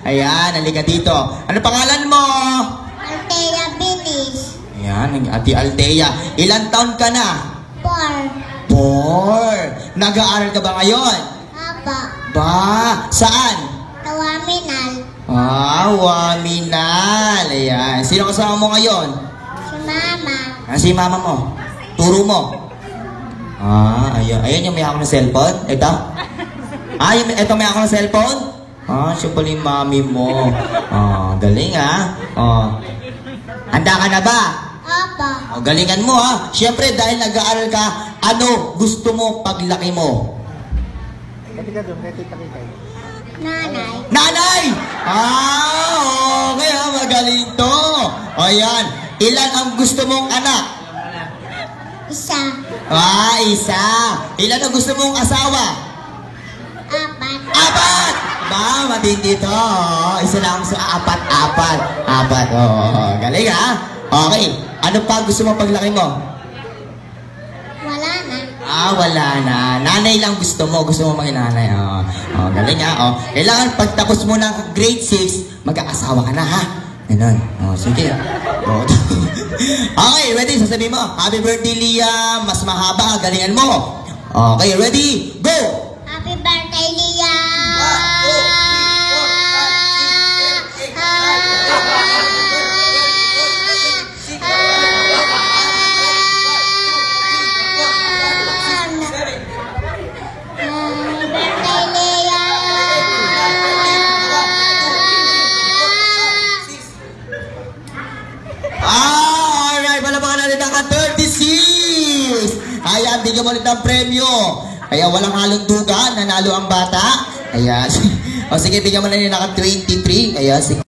Ayan, halika dito. Ano pangalan mo? Althea Bilis. Ayan, Ate Althea. Ilan taon ka na? 4. 4. Nag-aaral ka ba ngayon? Apa. Ba, saan? Tawaminal. Waminal. Ayan. Sino kasama mo ngayon? Si Mama. Si mama mo. Turo mo. Ayan. Ayan yung may ako ng cellphone. Ito. Ito may ako ng cellphone. Siya pala yung mami mo. Galing handa ka na ba? Apa. Galingan mo Siyempre dahil nag-aaral ka, ano gusto mo paglaki mo? Nanay. Nanay! Okay magaling to. Ayan. Ilan ang gusto mong anak? Isa. Isa. Ilan ang gusto mong asawa? 4. Ba, matindi to. Isa lang sa apat. Galing Okay. Ano pa gusto mo paglaki mo? Wala na. Wala na. Nanay lang gusto mo. Gusto mo maging nanay. Galing Kailangan pagtapos mo ng grade 6, mag-aasawa ka na Ganun. Sige. Okay, ready? Sasabihin mo, happy birthday, Liam. Mas mahaba. Galingan mo. Okay, ready? Go! Happy birthday, Liam. Alright, palapakan natin ang 36. Ayan, bigyan mo ulit ng premyo. Kaya walang halong duga, nanalo ang bata. Ayan. Sige, bigyan mo na rin ng 23. Kaya sige.